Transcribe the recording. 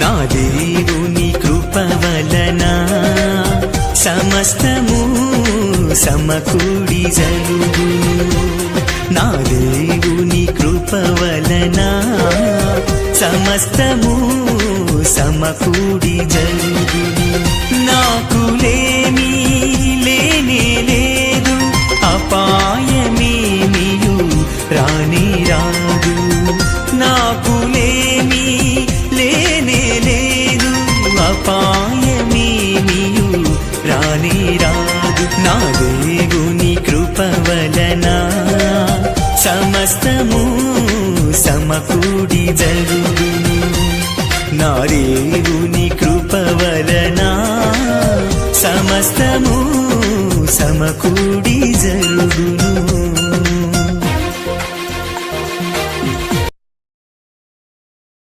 నా దేవుని కృప వలన సమస్తము సమకూడి జరుగును. నా దేవుని కృప వలన సమస్తము సమకూడి జరుగును. నాకు లేని లేనే లేదు, అపాయమేమియు రాని రాదు. నాకు లేని లేనే లేదు, అపాయమేమియు రాని రాదు. నా దేవుని కృప వలన సమస్తము సమకూడి జరుగును. నా దేవుని కృప వలన సమస్తము సమకూడి జరుగును.